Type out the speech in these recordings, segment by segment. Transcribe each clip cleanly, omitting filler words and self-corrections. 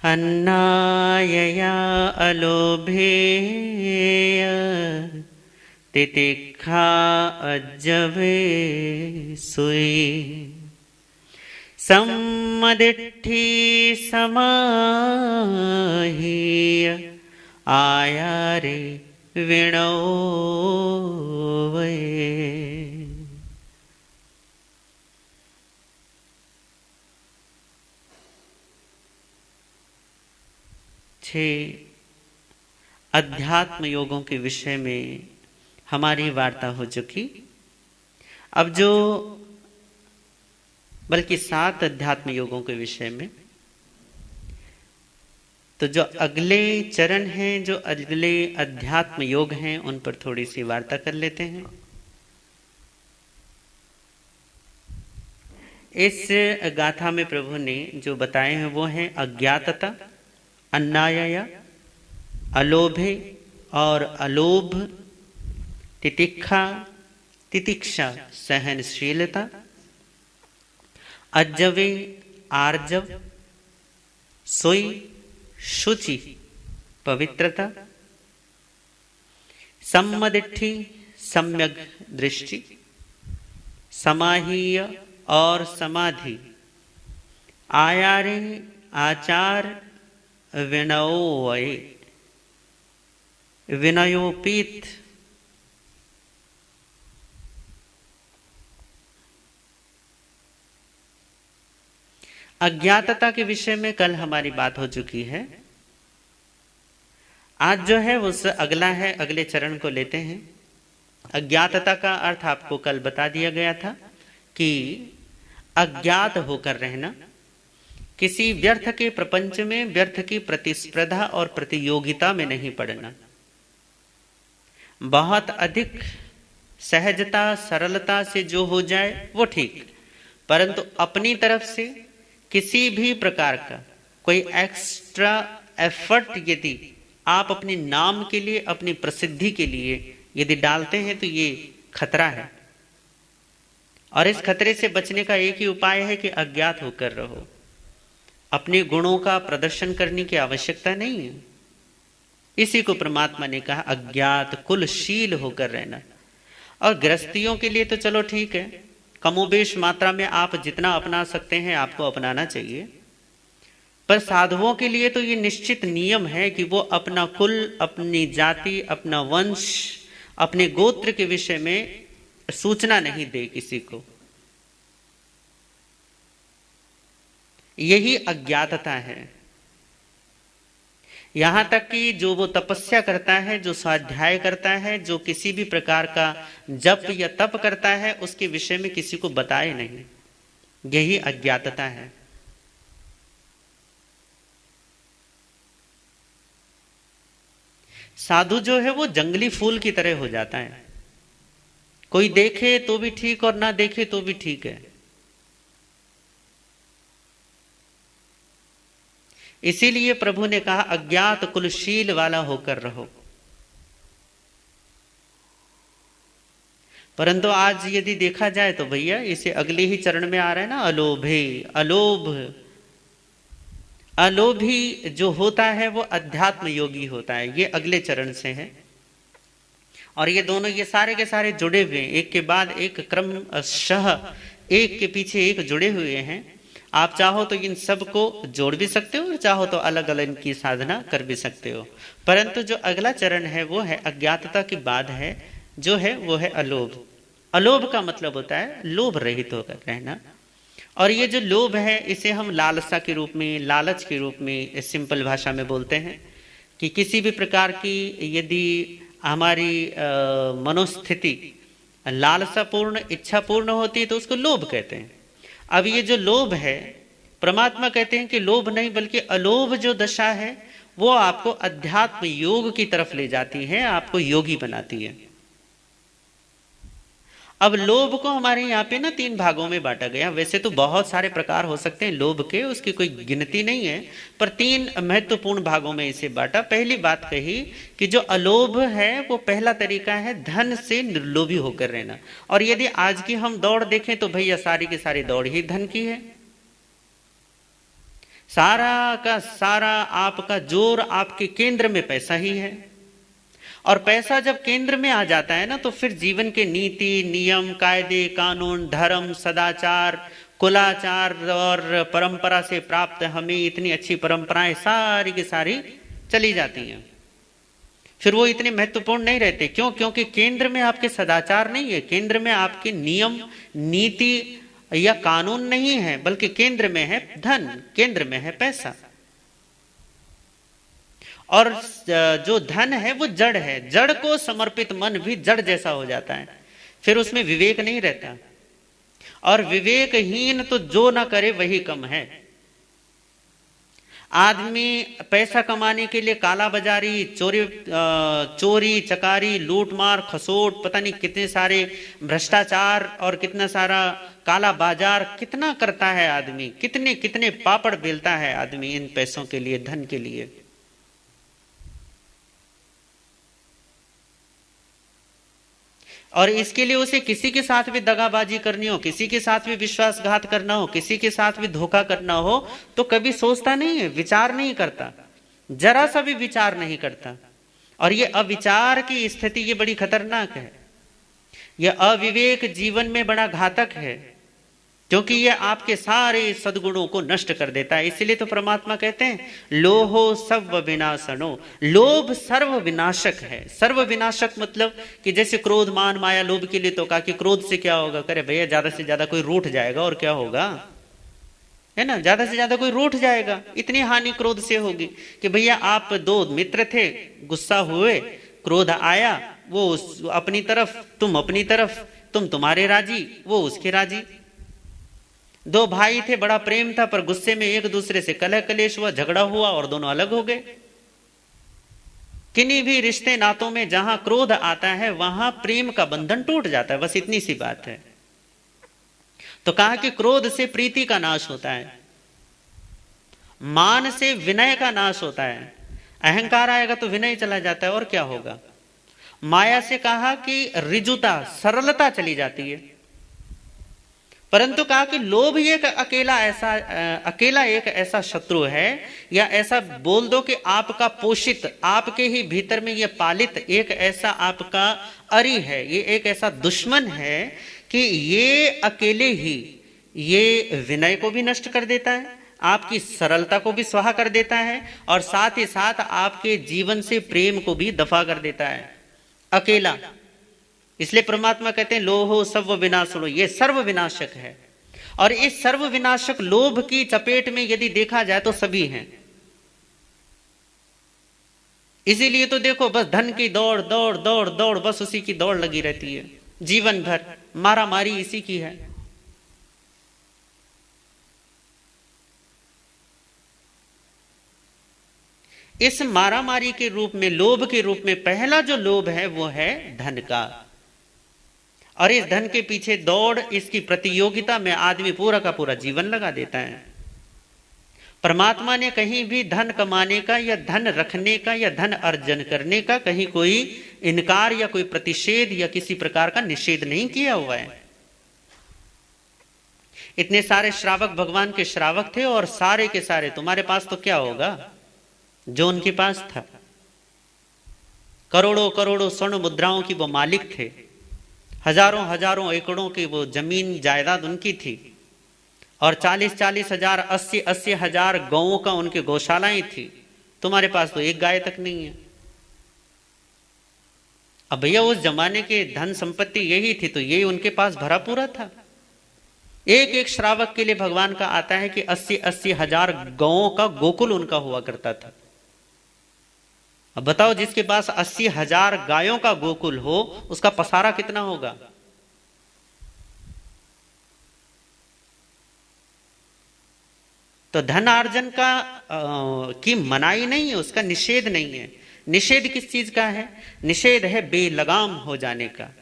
अन्नायया अलोभेय तितिक्षा अज्जवे सुई सम्मदिट्ठी समाहीय आयारे विणोवये। अध्यात्म योगों के विषय में हमारी वार्ता हो चुकी। अब जो बल्कि 7 अध्यात्म योगों के विषय में, तो जो अगले चरण हैं, जो अगले अध्यात्म योग हैं, उन पर थोड़ी सी वार्ता कर लेते हैं। इस गाथा में प्रभु ने जो बताए हैं वो हैं अज्ञातता, अन्नायया, अलोभे और अलोभ, तितिक्षा, तितिक्षा सहनशीलता, अज्जवे आर्जव, सोई शुचि पवित्रता, सम्मदिट्ठी सम्यक दृष्टि, समाहीय और समाधि, आयारे आचार, विनयोवये विनयोपीत। अज्ञातता के विषय में कल हमारी बात हो चुकी है। आज जो है उस अगला है, अगले चरण को लेते हैं। अज्ञातता का अर्थ आपको कल बता दिया गया था कि अज्ञात होकर रहना, किसी व्यर्थ के प्रपंच में व्यर्थ की प्रतिस्पर्धा और प्रतियोगिता में नहीं पड़ना, बहुत अधिक सहजता सरलता से जो हो जाए वो ठीक, परंतु अपनी तरफ से किसी भी प्रकार का कोई एक्स्ट्रा एफर्ट यदि आप अपने नाम के लिए, अपनी प्रसिद्धि के लिए यदि डालते हैं तो ये खतरा है। और इस खतरे से बचने का एक ही उपाय है कि अज्ञात होकर रहो। अपने गुणों का प्रदर्शन करने की आवश्यकता नहीं है। इसी को परमात्मा ने कहा अज्ञात कुलशील होकर रहना। और गृहस्थियों के लिए तो चलो ठीक है, कमोबेश मात्रा में आप जितना अपना सकते हैं आपको अपनाना चाहिए, पर साधुओं के लिए तो ये निश्चित नियम है कि वो अपना कुल, अपनी जाति, अपना वंश, अपने गोत्र के विषय में सूचना नहीं दे किसी को। यही अज्ञातता है। यहां तक कि जो वो तपस्या करता है, जो स्वाध्याय करता है, जो किसी भी प्रकार का जप या तप करता है, उसके विषय में किसी को बताए नहीं। यही अज्ञातता है। साधु जो है वो जंगली फूल की तरह हो जाता है। कोई देखे तो भी ठीक और ना देखे तो भी ठीक है। इसीलिए प्रभु ने कहा अज्ञात कुलशील वाला होकर रहो। परंतु आज यदि देखा जाए तो भैया इसे अगले ही चरण में आ रहा है ना, अलोभे, अलोभ। अलोभी जो होता है वो अध्यात्म योगी होता है। ये अगले चरण से है। और ये दोनों, ये सारे के सारे जुड़े हुए हैं, एक के बाद एक क्रमशः एक के पीछे एक जुड़े हुए हैं। आप चाहो तो इन सब को जोड़ भी सकते हो और चाहो तो अलग अलग इनकी साधना कर भी सकते हो। परंतु जो अगला चरण है वो है अज्ञातता के बाद है, जो है वो है अलोभ। अलोभ का मतलब होता है लोभ रहित होकर रहना। और ये जो लोभ है इसे हम लालसा के रूप में, लालच के रूप में सिंपल भाषा में बोलते हैं कि किसी भी प्रकार की यदि हमारी मनोस्थिति लालसापूर्ण, इच्छापूर्ण होती है तो उसको लोभ कहते हैं। अब ये जो लोभ है, परमात्मा कहते हैं कि लोभ नहीं बल्कि अलोभ जो दशा है वो आपको अध्यात्म योग की तरफ ले जाती है, आपको योगी बनाती है। अब लोभ को हमारे यहाँ पे ना 3 भागों में बांटा गया। वैसे तो बहुत सारे प्रकार हो सकते हैं लोभ के, उसकी कोई गिनती नहीं है, पर 3 महत्वपूर्ण भागों में इसे बांटा। पहली बात कही कि जो अलोभ है वो पहला तरीका है धन से निर्लोभी होकर रहना। और यदि आज की हम दौड़ देखें तो भैया सारी की सारी दौड़ ही धन की है। सारा का सारा आपका जोर आपके केंद्र में पैसा ही है। और पैसा जब केंद्र में आ जाता है ना, तो फिर जीवन के नीति, नियम, कायदे, कानून, धर्म, सदाचार, कुलाचार और परंपरा से प्राप्त हमें इतनी अच्छी परंपराएं सारी की सारी चली जाती हैं। फिर वो इतने महत्वपूर्ण नहीं रहते। क्यों? क्योंकि केंद्र में आपके सदाचार नहीं है, केंद्र में आपके नियम, नीति या कानून नहीं है, बल्कि केंद्र में है धन, केंद्र में है पैसा। और जो धन है वो जड़ है, जड़ को समर्पित मन भी जड़ जैसा हो जाता है, फिर उसमें विवेक नहीं रहता। और विवेकहीन तो जो ना करे वही कम है। आदमी पैसा कमाने के लिए काला बाजारी, चोरी चकारी, लूटमार, खसोट, पता नहीं कितने सारे भ्रष्टाचार और कितना सारा काला बाजार कितना करता है आदमी, कितने कितने पापड़ बेलता है आदमी इन पैसों के लिए, धन के लिए। और इसके लिए उसे किसी के साथ भी दगाबाजी करनी हो, किसी के साथ भी विश्वासघात करना हो, किसी के साथ भी धोखा करना हो, तो कभी सोचता नहीं है, विचार नहीं करता, जरा सा भी विचार नहीं करता। और ये अविचार की स्थिति ये बड़ी खतरनाक है। यह अविवेक जीवन में बड़ा घातक है, क्योंकि यह आपके सारे सद्गुणों को नष्ट कर देता है। इसलिए तो परमात्मा कहते हैं लोहो सर्व विनाशनो, लोभ सर्व विनाशक है। सर्व विनाशक मतलब कि जैसे क्रोध, मान, माया, लोभ के लिए तो कहा कि क्रोध से क्या होगा, करे भैया ज्यादा से ज्यादा कोई रूठ जाएगा और क्या होगा, है ना, ज्यादा से ज्यादा कोई रूठ जाएगा, इतनी हानि क्रोध से होगी कि भैया आप दो मित्र थे, गुस्सा हुए, क्रोध आया, वो अपनी तरफ, तुम अपनी तरफ, तुम तुम्हारे राजी, वो उसके राजी। दो भाई थे, बड़ा प्रेम था, पर गुस्से में एक दूसरे से कलह कलेश हुआ, झगड़ा हुआ और दोनों अलग हो गए। किन्हीं भी रिश्ते नातों में जहां क्रोध आता है वहां प्रेम का बंधन टूट जाता है, बस इतनी सी बात है। तो कहा कि क्रोध से प्रीति का नाश होता है, मान से विनय का नाश होता है, अहंकार आएगा तो विनय चला जाता है और क्या होगा। माया से कहा कि रिजुता, सरलता चली जाती है। परंतु कहा कि लोभ ये अकेला एक ऐसा शत्रु है, या ऐसा बोल दो कि आपका पोषित, आपके ही भीतर में ये पालित एक ऐसा आपका अरि है, ये एक ऐसा दुश्मन है कि ये अकेले ही ये विनय को भी नष्ट कर देता है, आपकी सरलता को भी स्वाहा कर देता है, और साथ ही साथ आपके जीवन से प्रेम को भी दफा कर देता है, अकेला। इसलिए परमात्मा कहते हैं लोहो सर्व विनाशनो, ये सर्व विनाशक है। और इस सर्व विनाशक लोभ की चपेट में यदि देखा जाए तो सभी हैं। इसीलिए तो देखो बस धन की दौड़ दौड़ दौड़ दौड़, बस उसी की दौड़ लगी रहती है जीवन भर, मारा मारी इसी की है। इस मारामारी के रूप में, लोभ के रूप में पहला जो लोभ है वो है धन का। और इस धन के पीछे दौड़, इसकी प्रतियोगिता में आदमी पूरा का पूरा जीवन लगा देता है। परमात्मा ने कहीं भी धन कमाने का या धन रखने का या धन अर्जन करने का कहीं कोई इनकार या कोई प्रतिषेध या किसी प्रकार का निषेध नहीं किया हुआ है। इतने सारे श्रावक भगवान के श्रावक थे और सारे के सारे, तुम्हारे पास तो क्या होगा जो उनके पास था। करोड़ों करोड़ों स्वर्ण मुद्राओं की वो मालिक थे, हजारों हजारों एकड़ों की वो जमीन जायदाद उनकी थी, और 40-40 हजार 80-80 हजार गौओं का उनके गौशालाएं थी। तुम्हारे पास तो एक गाय तक नहीं है। अब भैया उस जमाने के धन संपत्ति यही थी, तो यही उनके पास भरा पूरा था। एक एक श्रावक के लिए भगवान का आता है कि 80-80 हजार गौओं का गोकुल उनका हुआ करता था। अब बताओ जिसके पास 80 हजार गायों का गोकुल हो, उसका पसारा कितना होगा। तो धन अर्जन का की मनाही नहीं है, उसका निषेध नहीं है। निषेध किस चीज का है? निषेध है बेलगाम हो जाने का।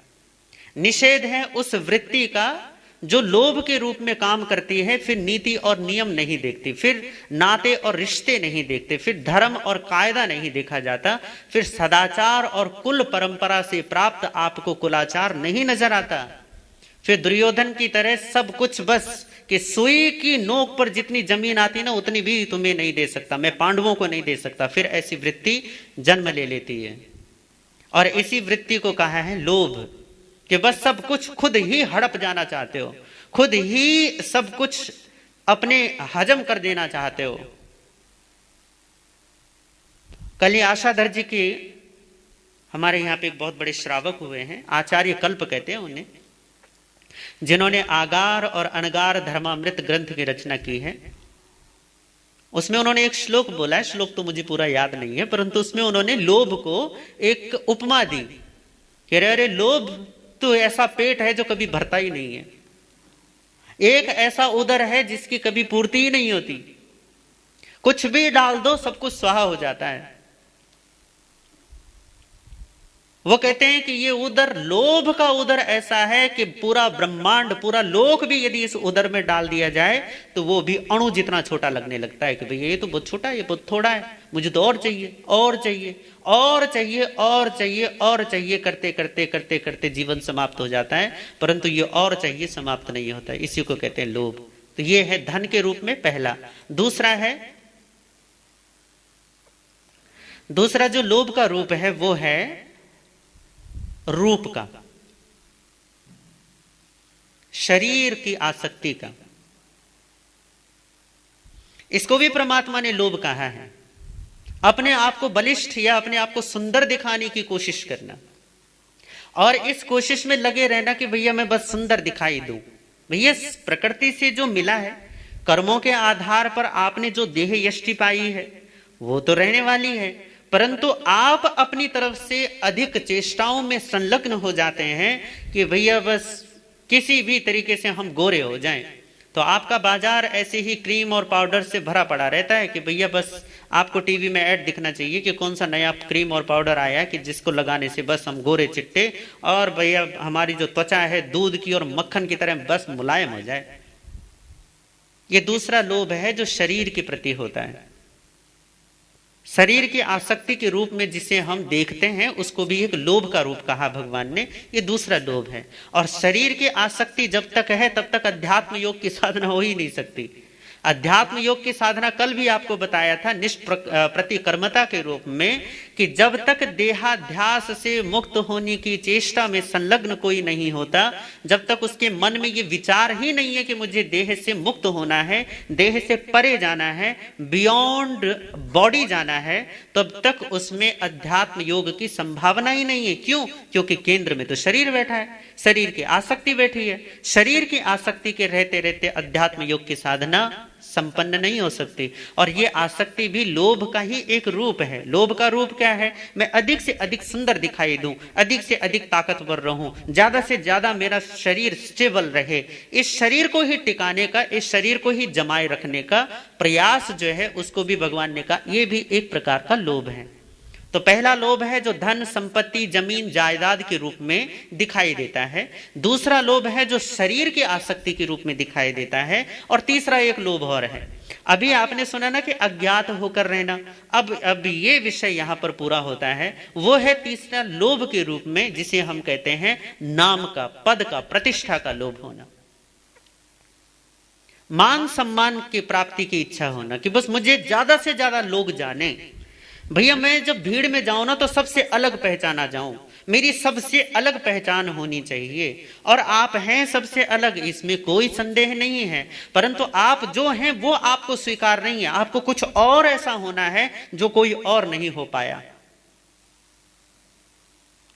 निषेध है उस वृत्ति का जो लोभ के रूप में काम करती है, फिर नीति और नियम नहीं देखती, फिर नाते और रिश्ते नहीं देखते, फिर धर्म और कायदा नहीं देखा जाता, फिर सदाचार और कुल परंपरा से प्राप्त आपको कुलाचार नहीं नजर आता। फिर दुर्योधन की तरह सब कुछ बस कि सुई की नोक पर जितनी जमीन आती ना उतनी भी तुम्हें नहीं दे सकता, मैं पांडवों को नहीं दे सकता। फिर ऐसी वृत्ति जन्म ले लेती है। और इसी वृत्ति को कहा है लोभ, कि बस सब कुछ खुद ही हड़प जाना चाहते हो, खुद ही सब कुछ अपने हजम कर देना चाहते हो। कल ही आशाधर जी की, हमारे यहाँ पे एक बहुत बड़े श्रावक हुए हैं, आचार्य कल्प कहते हैं उन्हें, जिन्होंने आगार और अनगार धर्मामृत ग्रंथ की रचना की है। उसमें उन्होंने एक श्लोक बोला है, श्लोक तो मुझे पूरा याद नहीं है, परंतु उसमें उन्होंने लोभ को एक उपमा दी कि अरे लोभ तो ऐसा पेट है जो कभी भरता ही नहीं है, एक ऐसा उदर है जिसकी कभी पूर्ति ही नहीं होती, कुछ भी डाल दो सब कुछ स्वाहा हो जाता है। वो कहते हैं कि ये उदर, लोभ का उदर ऐसा है कि पूरा ब्रह्मांड, पूरा लोक भी यदि इस उदर में डाल दिया जाए तो वो भी अणु जितना छोटा लगने लगता है कि भैया ये तो बहुत छोटा है, ये बहुत थोड़ा है, मुझे तो और चाहिए और चाहिए और चाहिए और चाहिए और चाहिए, करते करते करते करते जीवन समाप्त हो जाता है, परंतु ये और चाहिए समाप्त नहीं होता है। इसी को कहते हैं लोभ। तो ये है धन के रूप में पहला। दूसरा जो लोभ का रूप है वो है रूप का, शरीर की आसक्ति का। इसको भी परमात्मा ने लोभ कहा है। अपने आप को बलिष्ठ या अपने आप को सुंदर दिखाने की कोशिश करना, और इस कोशिश में लगे रहना कि भैया मैं बस सुंदर दिखाई दूं। भैया प्रकृति से जो मिला है, कर्मों के आधार पर आपने जो देह यष्टि पाई है वो तो रहने वाली है, परंतु आप अपनी तरफ से अधिक चेष्टाओं में संलग्न हो जाते हैं कि भैया बस किसी भी तरीके से हम गोरे हो जाएं। तो आपका बाजार ऐसे ही क्रीम और पाउडर से भरा पड़ा रहता है कि भैया बस आपको टीवी में ऐड दिखना चाहिए कि कौन सा नया क्रीम और पाउडर आया है कि जिसको लगाने से बस हम गोरे चिट्टे और भैया हमारी जो त्वचा है दूध की और मक्खन की तरह बस मुलायम हो जाए। ये दूसरा लोभ है जो शरीर के प्रति होता है। शरीर की आसक्ति के रूप में जिसे हम देखते हैं उसको भी एक लोभ का रूप कहा भगवान ने, ये दूसरा लोभ है। और शरीर की आसक्ति जब तक है तब तक अध्यात्म योग की साधना हो ही नहीं सकती। अध्यात्म योग की साधना कल भी आपको बताया था निष्प्रतिकर्मता के रूप में, कि जब तक देहाध्यास से मुक्त होने की चेष्टा में संलग्न कोई नहीं होता, जब तक उसके मन में ये विचार ही नहीं है कि मुझे देह से मुक्त होना है, देह से परे जाना है, बियॉन्ड बॉडी जाना है, तब तक उसमें अध्यात्म योग की संभावना ही नहीं है। क्यों? क्योंकि केंद्र में तो शरीर बैठा है, शरीर की आसक्ति बैठी है। शरीर की आसक्ति के रहते रहते अध्यात्म योग की साधना संपन्न नहीं हो सकती। और ये आसक्ति भी लोभ का ही एक रूप है। लोभ का रूप क्या है? मैं अधिक से अधिक सुंदर दिखाई दूं, अधिक से अधिक ताकतवर रहूं, ज्यादा से ज्यादा मेरा शरीर स्टेबल रहे। इस शरीर को ही टिकाने का, इस शरीर को ही जमाए रखने का प्रयास जो है उसको भी भगवान ने कहा यह भी एक प्रकार का लोभ है। तो पहला लोभ है जो धन संपत्ति जमीन जायदाद के रूप में दिखाई देता है। दूसरा लोभ है जो शरीर की आसक्ति के रूप में दिखाई देता है। और तीसरा एक लोभ और है, अभी आपने सुना ना कि अज्ञात होकर रहना, अब ये विषय यहां पर पूरा होता है। वो है तीसरा लोभ के रूप में जिसे हम कहते हैं नाम का, पद का, प्रतिष्ठा का लोभ होना, मान सम्मान की प्राप्ति की इच्छा होना कि बस मुझे ज्यादा से ज्यादा लोग जाने। भैया मैं जब भीड़ में जाऊं ना तो सबसे अलग पहचाना जाऊं, मेरी सबसे अलग पहचान होनी चाहिए। और आप हैं सबसे अलग, इसमें कोई संदेह नहीं है, परंतु आप जो हैं वो आपको स्वीकार नहीं है। आपको कुछ और ऐसा होना है जो कोई और नहीं हो पाया।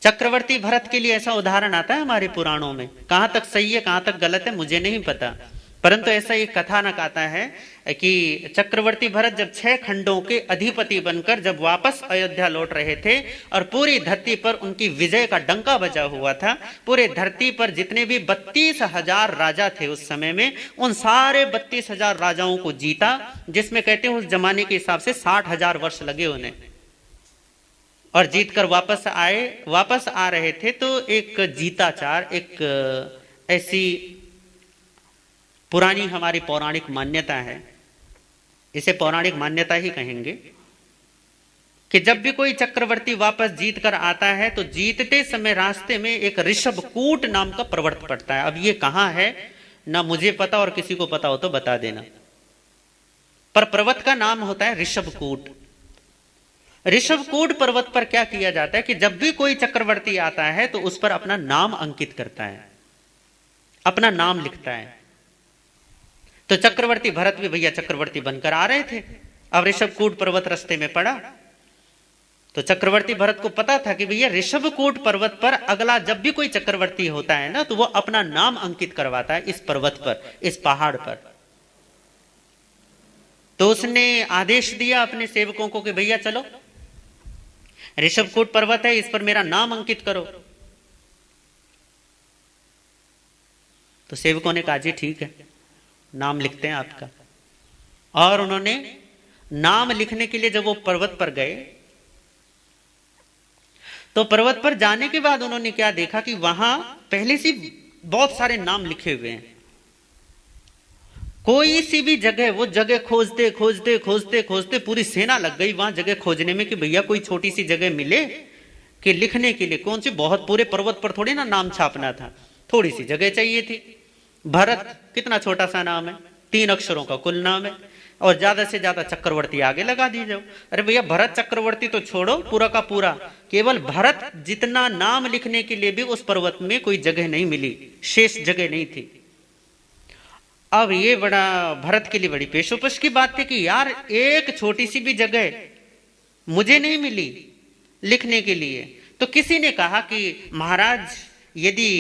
चक्रवर्ती भरत के लिए ऐसा उदाहरण आता है हमारे पुराणों में, कहां तक सही है कहां तक गलत है मुझे नहीं पता, परंतु ऐसा एक कथानक आता है कि चक्रवर्ती भरत जब 6 खंडों के अधिपति बनकर जब वापस अयोध्या लौट रहे थे और पूरी धरती पर उनकी विजय का डंका बजा हुआ था, पूरे धरती पर जितने भी 32,000 राजा थे उस समय में, उन सारे 32,000 राजाओं को जीता, जिसमें कहते हैं उस जमाने के हिसाब से 60,000 वर्ष लगे उन्हें। और जीतकर वापस आ रहे थे तो एक जीताचार, एक ऐसी पुरानी हमारी पौराणिक मान्यता है, इसे पौराणिक मान्यता ही कहेंगे, कि जब भी कोई चक्रवर्ती वापस जीत कर आता है तो जीतते समय रास्ते में एक ऋषभ कूट नाम का पर्वत पड़ता है। अब ये कहां है ना मुझे पता, और किसी को पता हो तो बता देना। पर पर्वत का नाम होता है ऋषभकूट। ऋषभकूट पर्वत पर क्या किया जाता है कि जब भी कोई चक्रवर्ती आता है तो उस पर अपना नाम अंकित करता है, अपना नाम लिखता है। तो चक्रवर्ती भरत भी भैया चक्रवर्ती बनकर आ रहे थे। अब ऋषभकूट पर्वत रास्ते में पड़ा, तो चक्रवर्ती भरत को पता था कि भैया ऋषभकूट पर्वत पर अगला जब भी कोई चक्रवर्ती होता है ना, तो वो अपना नाम अंकित करवाता है इस पर्वत पर, इस पहाड़ पर। तो उसने आदेश दिया अपने सेवकों को कि भैया चलो, ऋषभकूट पर्वत है, इस पर मेरा नाम अंकित करो। तो सेवकों ने कहा जी ठीक है, नाम लिखते हैं आपका। और उन्होंने नाम लिखने के लिए जब वो पर्वत पर गए, तो पर्वत पर जाने के बाद उन्होंने क्या देखा कि वहां पहले से बहुत सारे नाम लिखे हुए हैं। कोई सी भी जगह, वो जगह खोजते खोजते खोजते खोजते पूरी सेना लग गई वहां जगह खोजने में कि भैया कोई छोटी सी जगह मिले कि लिखने के लिए। कौन सी, बहुत पूरे पर्वत पर थोड़ी ना नाम छापना था, थोड़ी सी जगह चाहिए थी। भरत कितना छोटा सा नाम है, 3 अक्षरों का कुल नाम है, और ज्यादा से ज्यादा चक्रवर्ती आगे लगा दी जाओ। अरे भैया भरत चक्रवर्ती तो छोड़ो, पूरा का पूरा केवल भरत जितना नाम लिखने के लिए भी उस पर्वत में कोई जगह नहीं मिली, शेष जगह नहीं थी। अब ये बड़ा भरत के लिए बड़ी पेशोपेश की बात थी कि यार एक छोटी सी भी जगह मुझे नहीं मिली लिखने के लिए। तो किसी ने कहा कि महाराज यदि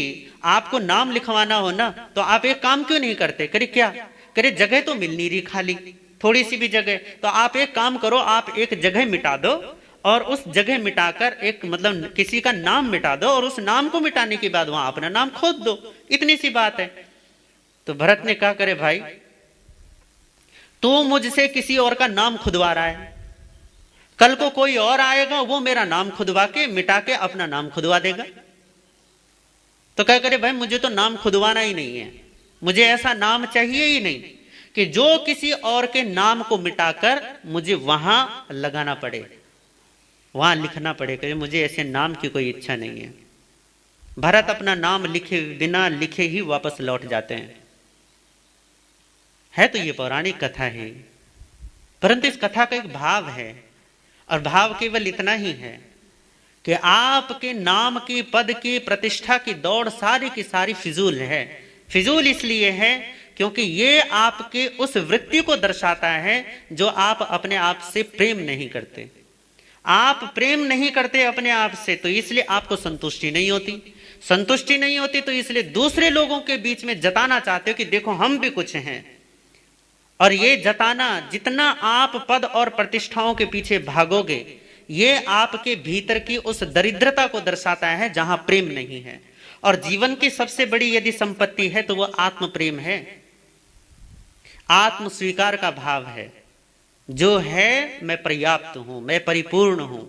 आपको नाम लिखवाना हो ना, तो आप एक काम क्यों नहीं करते? करे क्या? करे जगह तो मिल नहीं रही, खाली थोड़ी सी भी जगह, तो आप एक काम करो, आप एक जगह मिटा दो और उस जगह मिटाकर एक मतलब किसी का नाम मिटा दो, और उस नाम को मिटाने के बाद वहां अपना नाम खोद दो, इतनी सी बात है। तो भरत ने कहा करे भाई, तू मुझसे किसी और का नाम खुदवा रहा है, कल को कोई और आएगा वो मेरा नाम खुदवा के मिटा के अपना नाम खुदवा देगा। तो क्या करे भाई, मुझे तो नाम खुदवाना ही नहीं है, मुझे ऐसा नाम चाहिए ही नहीं कि जो किसी और के नाम को मिटाकर मुझे वहां लगाना पड़े, वहां लिखना पड़े। कि मुझे ऐसे नाम की कोई इच्छा नहीं है। भरत अपना नाम लिखे बिना लिखे ही वापस लौट जाते हैं। है तो ये पौराणिक कथा है, परंतु इस कथा का एक भाव है, और भाव केवल इतना ही है कि आपके नाम की, पद की, प्रतिष्ठा की दौड़ सारी की सारी फिजूल है। फिजूल इसलिए है क्योंकि ये आपके उस वृत्ति को दर्शाता है जो आप अपने आप से प्रेम नहीं करते। आप प्रेम नहीं करते अपने आप से, तो इसलिए आपको संतुष्टि नहीं होती। संतुष्टि नहीं होती तो इसलिए दूसरे लोगों के बीच में जताना चाहते हो कि देखो हम भी कुछ हैं। और ये जताना, जितना आप पद और प्रतिष्ठाओं के पीछे भागोगे, ये आपके भीतर की उस दरिद्रता को दर्शाता है जहां प्रेम नहीं है। और जीवन की सबसे बड़ी यदि संपत्ति है तो वह आत्म प्रेम है, आत्म स्वीकार का भाव है। जो है मैं पर्याप्त हूं, मैं परिपूर्ण हूं,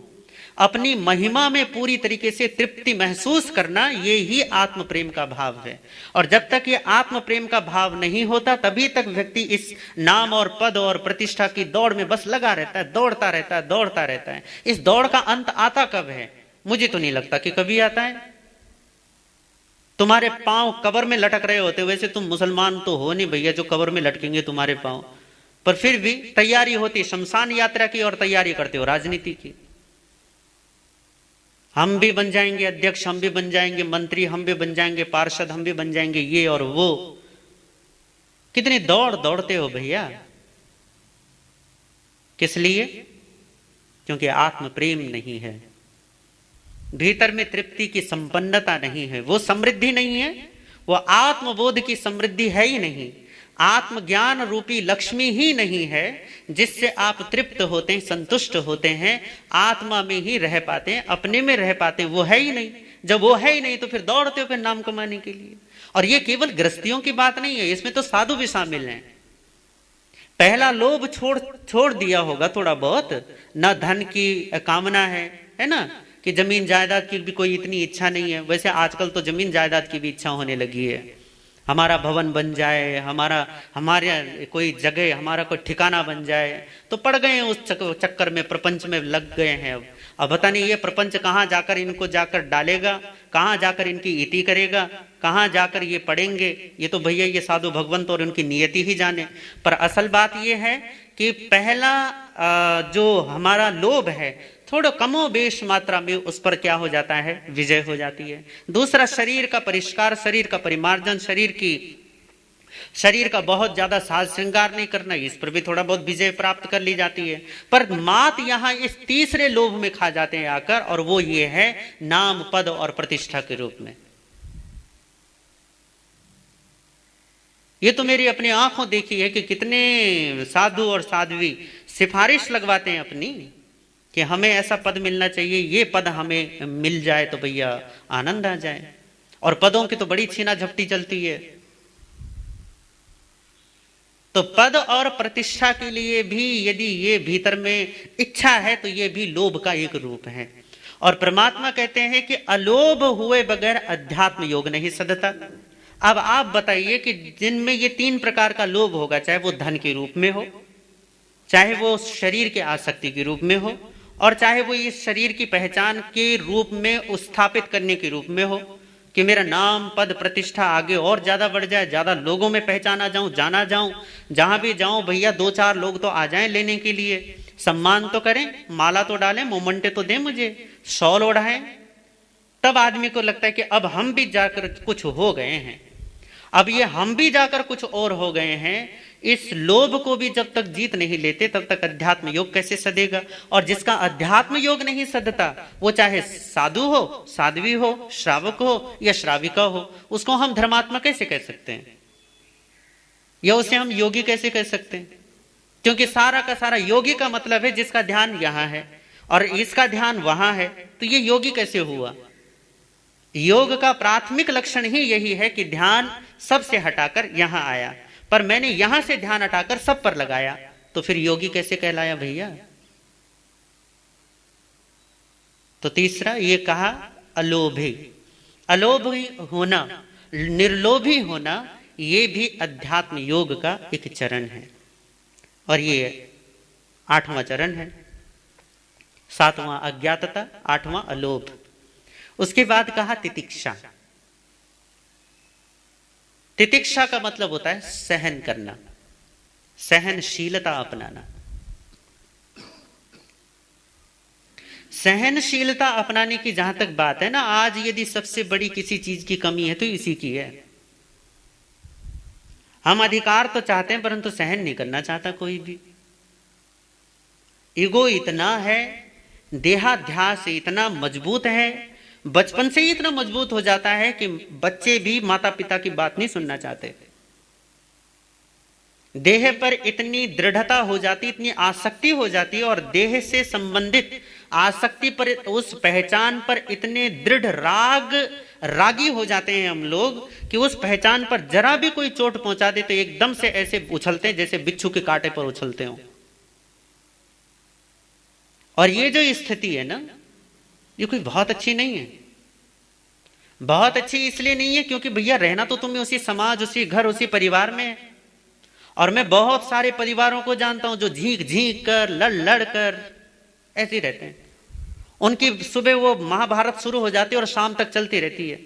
अपनी महिमा में पूरी तरीके से तृप्ति महसूस करना, ये ही आत्म प्रेम का भाव है। और जब तक ये आत्म प्रेम का भाव नहीं होता, तभी तक व्यक्ति इस नाम और पद और प्रतिष्ठा की दौड़ में बस लगा रहता है, दौड़ता रहता है, दौड़ता रहता है। इस दौड़ का अंत आता कब है? मुझे तो नहीं लगता कि कभी आता है। तुम्हारे पांव कब्र में लटक रहे होते, वैसे तुम मुसलमान तो हो नहीं भैया जो कब्र में लटकेंगे तुम्हारे पांव, पर फिर भी तैयारी होती शमशान यात्रा की और तैयारी करते हो राजनीति की। हम भी बन जाएंगे अध्यक्ष, हम भी बन जाएंगे मंत्री, हम भी बन जाएंगे पार्षद, हम भी बन जाएंगे ये और वो। कितनी दौड़ दौड़ते हो भैया, किस लिए? क्योंकि आत्म प्रेम नहीं है, भीतर में तृप्ति की संपन्नता नहीं है, वो समृद्धि नहीं है, वो आत्मबोध की समृद्धि है ही नहीं, आत्मज्ञान रूपी लक्ष्मी ही नहीं है जिससे आप तृप्त होते हैं, संतुष्ट होते हैं, आत्मा में ही रह पाते हैं, अपने में रह पाते हैं। वो है ही नहीं। जब वो है ही नहीं तो फिर दौड़ते हो फिर नाम कमाने के लिए। और ये केवल गृहस्थियों की बात नहीं है, इसमें तो साधु भी शामिल हैं। पहला लोभ छोड़ दिया होगा थोड़ा बहुत, न धन की कामना है ना, कि जमीन जायदाद की भी कोई इतनी इच्छा नहीं है। वैसे आजकल तो जमीन जायदाद की भी इच्छा होने लगी है, हमारा भवन बन जाए, हमारे कोई जगह, हमारा कोई ठिकाना बन जाए, तो पड़ गए हैं उस चक्कर में, प्रपंच में लग गए हैं। अब पता नहीं ये प्रपंच कहाँ जाकर इनको जाकर डालेगा, कहाँ जाकर इनकी इति करेगा, कहाँ जाकर ये पढ़ेंगे, ये तो भैया ये साधु भगवंत और उनकी नियति ही जाने। पर असल बात ये है कि पहला जो हमारा लोभ है थोड़ा कमो बेश मात्रा में उस पर क्या हो जाता है, विजय हो जाती है। दूसरा शरीर का परिष्कार, शरीर का परिमार्जन, शरीर का बहुत ज्यादा साज श्रृंगार नहीं करना, इस पर भी थोड़ा बहुत विजय प्राप्त कर ली जाती है। पर मात यहां इस तीसरे लोभ में खा जाते हैं आकर, और वो ये है नाम पद और प्रतिष्ठा के रूप में। ये तो मेरी अपनी आंखों देखी है कि कितने साधु और साध्वी सिफारिश लगवाते हैं अपनी कि हमें ऐसा पद मिलना चाहिए, ये पद हमें मिल जाए तो भैया आनंद आ जाए। और पदों की तो बड़ी छीना झपटी चलती है। तो पद और प्रतिष्ठा के लिए भी यदि ये भीतर में इच्छा है तो ये भी लोभ का एक रूप है। और परमात्मा कहते हैं कि अलोभ हुए बगैर अध्यात्म योग नहीं सधता। अब आप बताइए कि जिनमें ये तीन प्रकार का लोभ होगा, चाहे वो धन के रूप में हो, चाहे वो शरीर के आसक्ति के रूप में हो, और चाहे वो इस शरीर की पहचान के रूप में स्थापित करने के रूप में हो कि मेरा नाम पद प्रतिष्ठा आगे और ज्यादा बढ़ जाए, ज्यादा लोगों में पहचाना जाऊं, जाना जाऊं, जहां भी जाऊं भैया दो चार लोग तो आ जाएं लेने के लिए, सम्मान तो करें, माला तो डालें, मोमंटे तो दें मुझे, शॉल ओढ़ाएं। तब आदमी को लगता है कि अब हम भी जाकर कुछ हो गए हैं। अब ये हम भी जाकर कुछ और हो गए हैं, इस लोभ को भी जब तक जीत नहीं लेते तब तक अध्यात्म योग कैसे सधेगा। और जिसका अध्यात्म योग नहीं सधता, वो चाहे साधु हो, साध्वी हो, श्रावक हो या श्राविका हो, उसको हम धर्मात्मा कैसे कह सकते हैं, या उसे हम योगी कैसे कह सकते हैं? क्योंकि सारा का सारा योगी का मतलब है जिसका ध्यान यहां है और इसका ध्यान वहां है, तो ये योगी कैसे हुआ? योग का प्राथमिक लक्षण ही यही है कि ध्यान सबसे हटाकर यहां आया, पर मैंने यहां से ध्यान हटाकर सब पर लगाया, तो फिर योगी कैसे कहलाया भैया? तो तीसरा ये कहा अलोभी। अलोभी होना, निर्लोभी होना, ये भी अध्यात्म योग का एक चरण है। और ये 8वां चरण है। 7वां अज्ञातता, 8वां अलोभ। उसके बाद कहा तितिक्षा। तितिक्षा का मतलब होता है सहन करना, सहनशीलता अपनाना। सहनशीलता अपनाने की जहां तक बात है ना, आज यदि सबसे बड़ी किसी चीज की कमी है तो इसी की है। हम अधिकार तो चाहते हैं परंतु सहन नहीं करना चाहता कोई भी। ईगो इतना है, देहाध्यास इतना मजबूत है, बचपन से ही इतना मजबूत हो जाता है कि बच्चे भी माता पिता की बात नहीं सुनना चाहते। देह पर इतनी दृढ़ता हो जाती, इतनी आसक्ति हो जाती है, और देह से संबंधित आसक्ति पर, उस पहचान पर इतने दृढ़ रागी हो जाते हैं हम लोग कि उस पहचान पर जरा भी कोई चोट पहुंचा दे तो एकदम से ऐसे उछलते हैं जैसे बिच्छू के कांटे पर उछलते हो। और ये जो स्थिति है ना, ये कोई बहुत अच्छी नहीं है। बहुत अच्छी इसलिए नहीं है क्योंकि भैया रहना तो तुम्हें उसी समाज, उसी घर, उसी परिवार में है। और मैं बहुत सारे परिवारों को जानता हूं जो झींक झींक कर, लड़ कर ऐसे ही रहते हैं। उनकी सुबह वो महाभारत शुरू हो जाती है और शाम तक चलती रहती है।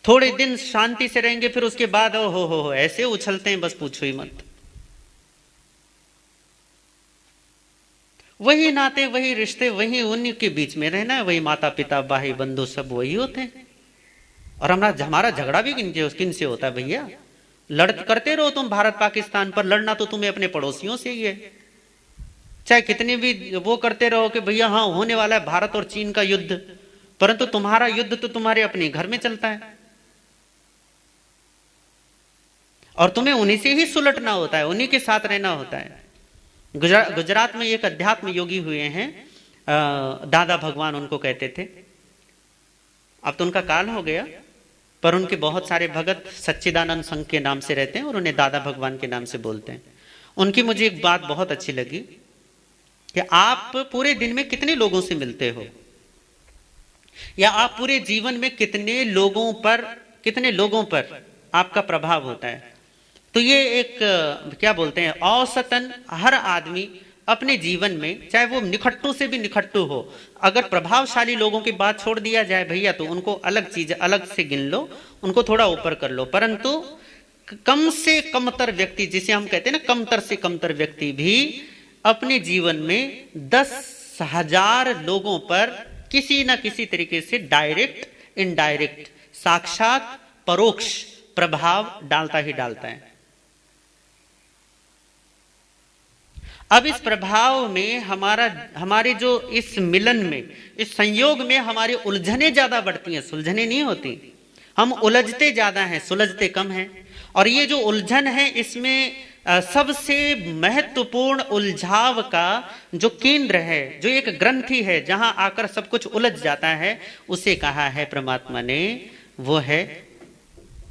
थोड़े दिन शांति से रहेंगे, फिर उसके बाद हो ऐसे उछलते हैं, बस पूछो ही मत। वही नाते, वही रिश्ते, वही उन्हीं के बीच में रहना है, वही माता पिता भाई बंधु सब वही होते हैं। और हमारा झगड़ा भी किन से होता है भैया? करते रहो तुम भारत पाकिस्तान पर, लड़ना तो तुम्हें अपने पड़ोसियों से ही है। चाहे कितने भी वो करते रहो कि भैया हाँ होने वाला है भारत और चीन का युद्ध, परंतु तुम्हारा युद्ध तो तुम्हारे अपने घर में चलता है और तुम्हें उन्हीं से ही सुलटना होता है, उन्हीं के साथ रहना होता है। गुजरात में एक अध्यात्म योगी हुए हैं, दादा भगवान उनको कहते थे। अब तो उनका काल हो गया, पर उनके बहुत सारे भगत सच्चिदानंद संघ के नाम से रहते हैं और उन्हें दादा भगवान के नाम से बोलते हैं। उनकी मुझे एक बात बहुत अच्छी लगी कि आप पूरे दिन में कितने लोगों से मिलते हो, या आप पूरे जीवन में कितने लोगों पर आपका प्रभाव होता है। तो ये एक क्या बोलते हैं, औसतन हर आदमी अपने जीवन में, चाहे वो निखट्टू से भी निखट्टू हो, अगर प्रभावशाली लोगों की बात छोड़ दिया जाए भैया तो उनको अलग चीज अलग से गिन लो, उनको थोड़ा ऊपर कर लो, परंतु कम से कमतर व्यक्ति, जिसे हम कहते हैं ना कमतर से कमतर व्यक्ति भी अपने जीवन में 10,000 लोगों पर किसी ना किसी तरीके से डायरेक्ट इनडायरेक्ट, साक्षात परोक्ष प्रभाव डालता ही डालता है। अब इस प्रभाव में हमारे जो इस मिलन में, इस संयोग में हमारी उलझने ज्यादा बढ़ती हैं, सुलझने नहीं होती। हम उलझते ज्यादा हैं, सुलझते कम हैं। और ये जो उलझन है, इसमें सबसे महत्वपूर्ण उलझाव का जो केंद्र है, जो एक ग्रंथि है जहां आकर सब कुछ उलझ जाता है, उसे कहा है परमात्मा ने, वो है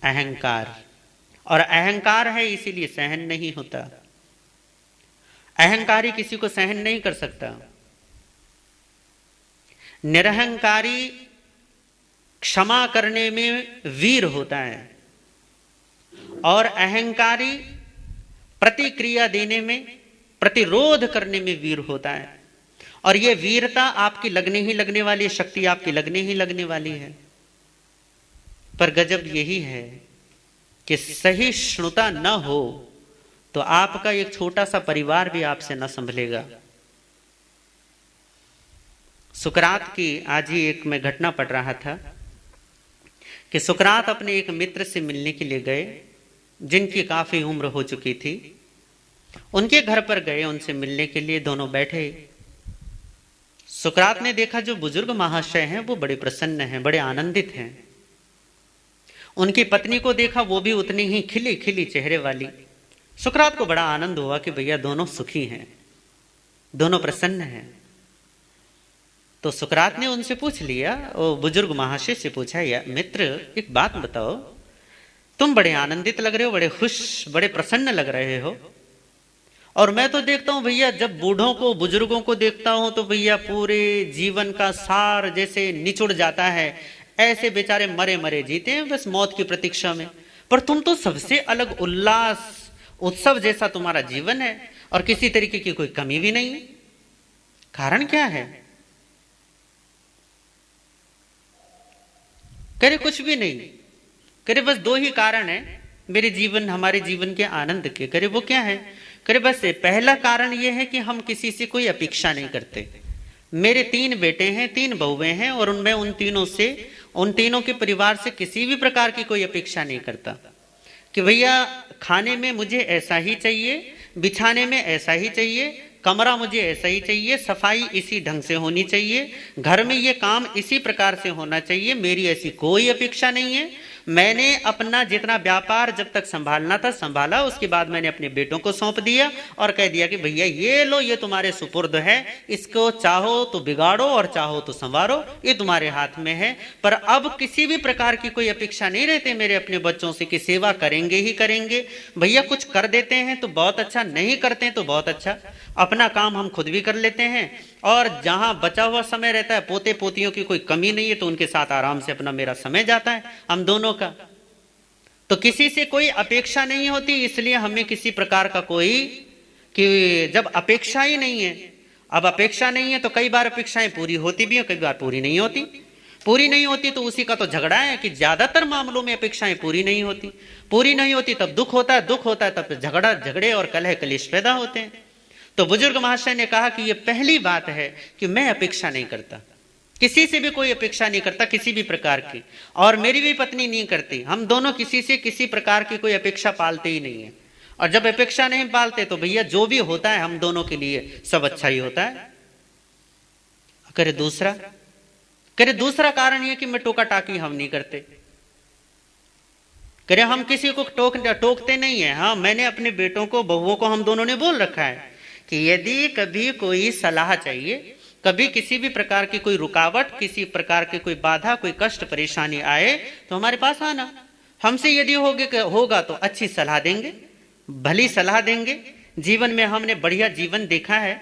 अहंकार। और अहंकार है इसीलिए सहन नहीं होता। अहंकारी किसी को सहन नहीं कर सकता। निरहंकारी क्षमा करने में वीर होता है और अहंकारी प्रतिक्रिया देने में, प्रतिरोध करने में वीर होता है। और यह वीरता आपकी लगने ही लगने वाली, शक्ति आपकी लगने ही लगने वाली है। पर गजब यही है कि सहिष्णुता न हो तो आपका एक छोटा सा परिवार भी आपसे न संभलेगा। सुकरात की आज ही एक मैं घटना पढ़ रहा था कि सुकरात अपने एक मित्र से मिलने के लिए गए, जिनकी काफी उम्र हो चुकी थी। उनके घर पर गए उनसे मिलने के लिए, दोनों बैठे। सुकरात ने देखा जो बुजुर्ग महाशय हैं वो बड़े प्रसन्न हैं, बड़े आनंदित हैं। उनकी पत्नी को देखा, वो भी उतनी ही खिली खिली चेहरे वाली। सुकरात को बड़ा आनंद हुआ कि भैया दोनों सुखी हैं, दोनों प्रसन्न हैं। तो सुकरात ने उनसे पूछ लिया, वो बुजुर्ग महाशय से पूछा, या मित्र एक बात बताओ, तुम बड़े आनंदित लग रहे हो, बड़े खुश, बड़े प्रसन्न लग रहे हो, और मैं तो देखता हूं भैया, जब बूढ़ों को, बुजुर्गों को देखता हूं तो भैया पूरे जीवन का सार जैसे निचुड़ जाता है, ऐसे बेचारे मरे मरे जीते हैं बस मौत की प्रतीक्षा में। पर तुम तो सबसे अलग, उल्लास उत्सव जैसा तुम्हारा जीवन है और किसी तरीके की कोई कमी भी नहीं है। कारण क्या है? करे कुछ भी नहीं, करे बस दो ही कारण है मेरे जीवन, हमारे जीवन के आनंद के। करे वो क्या है? करे बस पहला कारण ये है कि हम किसी से कोई अपेक्षा नहीं करते। मेरे 3 बेटे हैं, 3 बहुएं हैं, और उनमें उन तीनों के परिवार से किसी भी प्रकार की कोई अपेक्षा नहीं करता कि भैया खाने में मुझे ऐसा ही चाहिए, बिछाने में ऐसा ही चाहिए, कमरा मुझे ऐसा ही चाहिए, सफाई इसी ढंग से होनी चाहिए, घर में ये काम इसी प्रकार से होना चाहिए। मेरी ऐसी कोई अपेक्षा नहीं है। मैंने अपना जितना व्यापार जब तक संभालना था संभाला, उसके बाद मैंने अपने बेटों को सौंप दिया और कह दिया कि भैया ये लो, ये तुम्हारे सुपुर्द है, इसको चाहो तो बिगाड़ो और चाहो तो संवारो, ये तुम्हारे हाथ में है। पर अब किसी भी प्रकार की कोई अपेक्षा नहीं रहती मेरे अपने बच्चों से कि सेवा करेंगे ही करेंगे। भैया कुछ कर देते हैं तो बहुत अच्छा, नहीं करते हैं तो बहुत अच्छा, अपना काम हम खुद भी कर लेते हैं, और जहां बचा हुआ समय रहता है, पोते पोतियों की कोई कमी नहीं है तो उनके साथ आराम से अपना मेरा समय जाता है हम दोनों का। तो किसी से कोई अपेक्षा नहीं होती, इसलिए हमें किसी प्रकार का कोई, कि जब अपेक्षा ही नहीं है, अब अपेक्षा नहीं है तो कई बार अपेक्षाएं पूरी होती भी है, कई बार पूरी नहीं होती। पूरी नहीं होती तो उसी का तो झगड़ा है कि ज्यादातर मामलों में अपेक्षाएं पूरी नहीं होती। पूरी नहीं होती तब दुख होता है, दुख होता है तब झगड़े और कलह कलेश पैदा होते हैं। तो बुजुर्ग महाशय ने कहा कि यह पहली बात है कि मैं अपेक्षा नहीं करता, किसी से भी कोई अपेक्षा नहीं करता किसी भी प्रकार की, और मेरी भी पत्नी नहीं करती। हम दोनों किसी से किसी प्रकार की कोई अपेक्षा पालते ही नहीं है। और जब अपेक्षा नहीं पालते तो भैया जो भी होता है हम दोनों के लिए सब अच्छा ही होता है। करे दूसरा कारण यह कि मैं टोका टाकी हम नहीं करते। करे हम किसी को टोकते नहीं है। हाँ, मैंने अपने बेटों को, बहुओं को, हम दोनों ने बोल रखा है कि यदि कभी कोई सलाह चाहिए, कभी किसी भी प्रकार की कोई रुकावट, किसी प्रकार की कोई बाधा, कोई कष्ट परेशानी आए तो हमारे पास आना। हमसे यदि होगा तो अच्छी सलाह देंगे, भली सलाह देंगे। जीवन में हमने बढ़िया जीवन देखा है,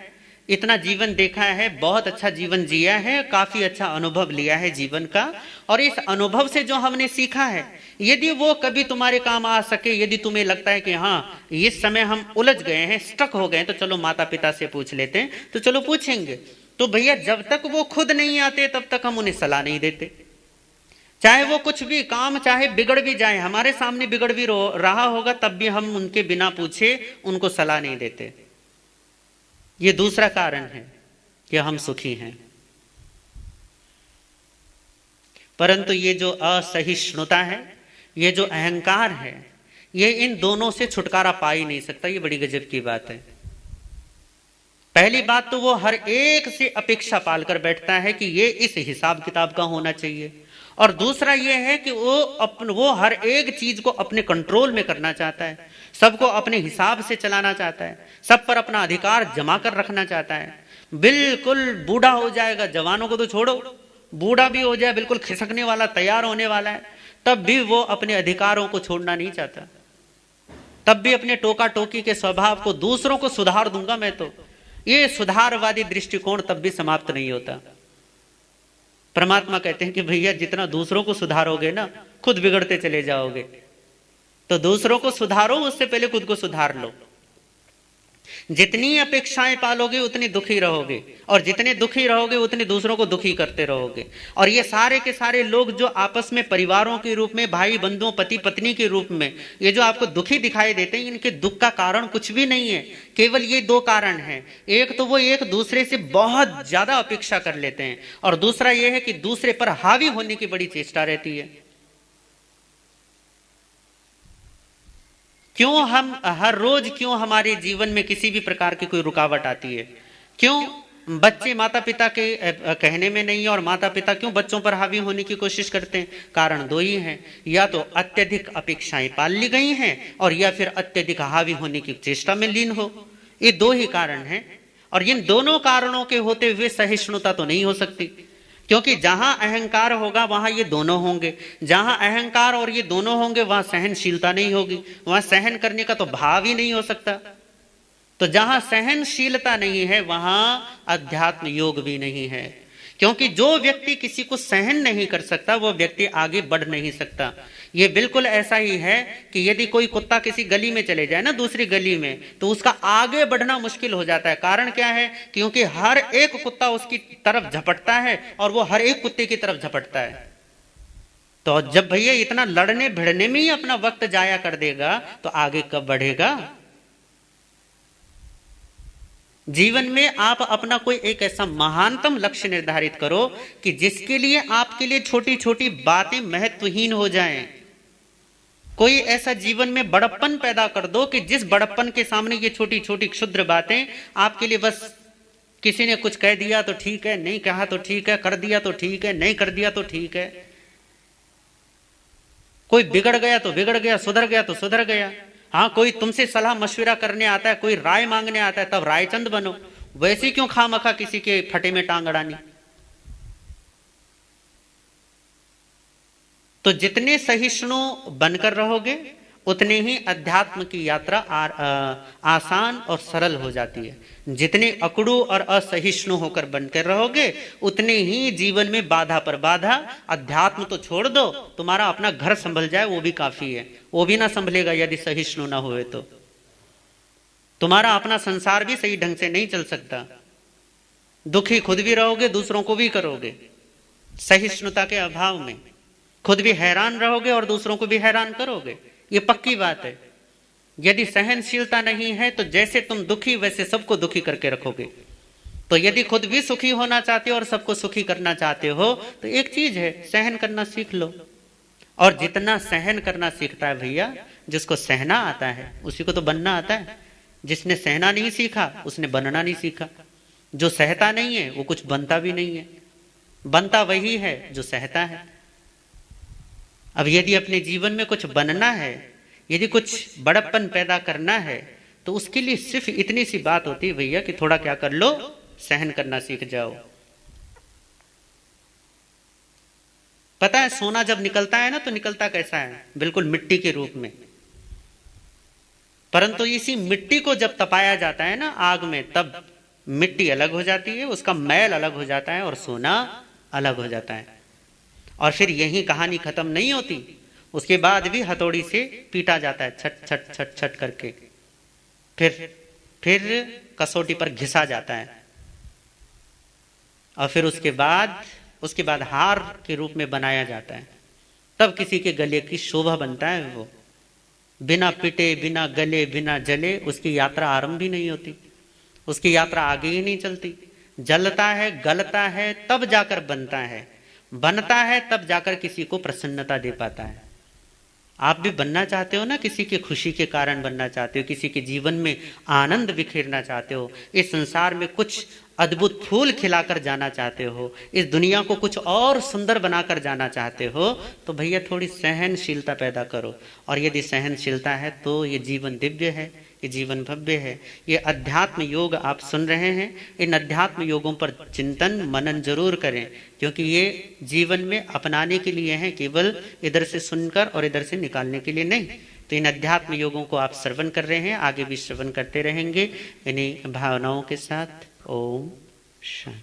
इतना जीवन देखा है, बहुत अच्छा जीवन जिया है, काफी अच्छा अनुभव लिया है जीवन का, और इस अनुभव से जो हमने सीखा है, यदि वो कभी तुम्हारे काम आ सके, यदि तुम्हें लगता है कि हाँ इस समय हम उलझ गए हैं, स्टक हो गए हैं, तो चलो माता पिता से पूछ लेते हैं, तो चलो पूछेंगे। तो भैया जब तक वो खुद नहीं आते तब तक हम उन्हें सलाह नहीं देते। चाहे वो कुछ भी काम चाहे बिगड़ भी जाए, हमारे सामने बिगड़ भी रहा होगा, तब भी हम उनके बिना पूछे उनको सलाह नहीं देते। ये दूसरा कारण है कि हम सुखी हैं। परंतु ये जो असहिष्णुता है, ये जो अहंकार है, ये इन दोनों से छुटकारा पा ही नहीं सकता। ये बड़ी गजब की बात है। पहली बात तो वो हर एक से अपेक्षा पालकर बैठता है कि ये इस हिसाब किताब का होना चाहिए, और दूसरा ये है कि वो हर एक चीज को अपने कंट्रोल में करना चाहता है, सबको अपने हिसाब से चलाना चाहता है, सब पर अपना अधिकार जमा कर रखना चाहता है। बिल्कुल बूढ़ा हो जाएगा, जवानों को तो छोड़ो, बूढ़ा भी हो जाए, बिल्कुल खिसकने वाला, तैयार होने वाला है, तब भी वो अपने अधिकारों को छोड़ना नहीं चाहता। तब भी अपने टोका टोकी के स्वभाव को, दूसरों को सुधार दूंगा मैं, तो ये सुधारवादी दृष्टिकोण तब भी समाप्त नहीं होता। परमात्मा कहते हैं कि भैया जितना दूसरों को सुधारोगे ना, खुद बिगड़ते चले जाओगे। तो दूसरों को सुधारो, उससे पहले खुद को सुधार लो। जितनी अपेक्षाएं पालोगे उतनी दुखी रहोगे, और जितने दुखी रहोगे उतने दूसरों को दुखी करते रहोगे। और ये सारे के सारे लोग जो आपस में परिवारों के रूप में, भाई बंधुओं, पति पत्नी के रूप में ये जो आपको दुखी दिखाई देते हैं, इनके दुख का कारण कुछ भी नहीं है, केवल ये दो कारण हैं। एक तो वो एक दूसरे से बहुत ज्यादा अपेक्षा कर लेते हैं, और दूसरा ये है कि दूसरे पर हावी होने की बड़ी चेष्टा रहती है। क्यों हम हर रोज, क्यों हमारे जीवन में किसी भी प्रकार की कोई रुकावट आती है? क्यों बच्चे माता पिता के कहने में नहीं है, और माता पिता क्यों बच्चों पर हावी होने की कोशिश करते हैं? कारण दो ही हैं, या तो अत्यधिक अपेक्षाएं पाल ली गई हैं, और या फिर अत्यधिक हावी होने की चेष्टा में लीन हो। ये दो ही कारण हैं, और इन दोनों कारणों के होते हुए सहिष्णुता तो नहीं हो सकती, क्योंकि जहां अहंकार होगा वहां ये दोनों होंगे, जहां अहंकार और ये दोनों होंगे वहां सहनशीलता नहीं होगी, वहां सहन करने का तो भाव ही नहीं हो सकता। तो जहां सहनशीलता नहीं है वहां अध्यात्म योग भी नहीं है, क्योंकि जो व्यक्ति किसी को सहन नहीं कर सकता वो व्यक्ति आगे बढ़ नहीं सकता। ये बिल्कुल ऐसा ही है कि यदि कोई कुत्ता किसी गली में चले जाए ना, दूसरी गली में, तो उसका आगे बढ़ना मुश्किल हो जाता है। कारण क्या है? क्योंकि हर एक कुत्ता उसकी तरफ झपटता है, और वो हर एक कुत्ते की तरफ झपटता है। तो जब भैया इतना लड़ने भिड़ने में ही अपना वक्त जाया कर देगा तो आगे कब बढ़ेगा? जीवन में आप अपना कोई एक ऐसा महानतम लक्ष्य निर्धारित करो कि जिसके लिए आपके लिए छोटी छोटी बातें महत्वहीन हो जाएं। कोई ऐसा जीवन में बड़प्पन पैदा कर दो कि जिस बड़प्पन के सामने ये छोटी छोटी क्षुद्र बातें आपके लिए बस, किसी ने कुछ कह दिया तो ठीक है, नहीं कहा तो ठीक है, कर दिया तो ठीक है, नहीं कर दिया तो ठीक है, कोई बिगड़ गया तो बिगड़ गया, सुधर गया तो सुधर गया। हाँ, कोई तुमसे सलाह मशविरा करने आता है, कोई राय मांगने आता है, तब रायचंद बनो। वैसे क्यों खामखा किसी के फटे में टांग अड़ानी? तो जितने सहिष्णु बनकर रहोगे उतने ही अध्यात्म की यात्रा आसान और सरल हो जाती है। जितने अकड़ू और असहिष्णु होकर बनकर रहोगे उतने ही जीवन में बाधा पर बाधा। अध्यात्म तो छोड़ दो, तुम्हारा अपना घर संभल जाए वो भी काफी है, वो भी ना संभलेगा यदि सहिष्णु ना हुए तो। तुम्हारा अपना संसार भी सही ढंग से नहीं चल सकता। दुखी खुद भी रहोगे, दूसरों को भी करोगे। सहिष्णुता के अभाव में खुद भी हैरान रहोगे और दूसरों को भी हैरान करोगे, ये पक्की बात है। यदि सहनशीलता नहीं है तो जैसे तुम दुखी वैसे सबको दुखी करके रखोगे। तो यदि खुद भी सुखी होना चाहते हो और सबको सुखी करना चाहते हो तो एक चीज है, सहन करना सीख लो। और जितना सहन करना सीखता है भैया, जिसको सहना आता है उसी को तो बनना आता है। जिसने सहना नहीं सीखा उसने बनना नहीं सीखा। जो सहता नहीं है वो कुछ बनता भी नहीं है। बनता वही है जो सहता है। अब यदि अपने जीवन में कुछ बनना है, यदि कुछ बड़प्पन पैदा करना है, तो उसके लिए सिर्फ इतनी सी बात होती है भैया कि थोड़ा क्या कर लो, सहन करना सीख जाओ। पता है सोना जब निकलता है ना तो निकलता कैसा है? बिल्कुल मिट्टी के रूप में। परंतु इसी मिट्टी को जब तपाया जाता है ना आग में, तब मिट्टी अलग हो जाती है, उसका मैल अलग हो जाता है और सोना अलग हो जाता है। और फिर यही कहानी खत्म नहीं होती, उसके बाद भी हथौड़ी से पीटा जाता है, छट छट छट छट करके, फिर कसौटी पर घिसा जाता है, और फिर उसके बाद हार के रूप में बनाया जाता है। तब किसी के गले की शोभा बनता है। वो बिना पिटे, बिना गले, बिना जले उसकी यात्रा आरंभ ही नहीं होती, उसकी यात्रा आगे ही नहीं चलती। जलता है, गलता है, तब जाकर बनता है तब जाकर किसी को प्रसन्नता दे पाता है। आप भी बनना चाहते हो ना, किसी की खुशी के कारण बनना चाहते हो, किसी के जीवन में आनंद बिखेरना चाहते हो, इस संसार में कुछ अद्भुत फूल खिलाकर जाना चाहते हो, इस दुनिया को कुछ और सुंदर बनाकर जाना चाहते हो, तो भैया थोड़ी सहनशीलता पैदा करो। और यदि सहनशीलता है तो ये जीवन दिव्य है, ये जीवन भव्य है। ये अध्यात्म योग आप सुन रहे हैं, इन अध्यात्म योगों पर चिंतन मनन जरूर करें, क्योंकि ये जीवन में अपनाने के लिए हैं, केवल इधर से सुनकर और इधर से निकालने के लिए नहीं। तो इन अध्यात्म योगों को आप श्रवण कर रहे हैं, आगे भी श्रवण करते रहेंगे इन्हीं भावनाओं के साथ। ओम शांति।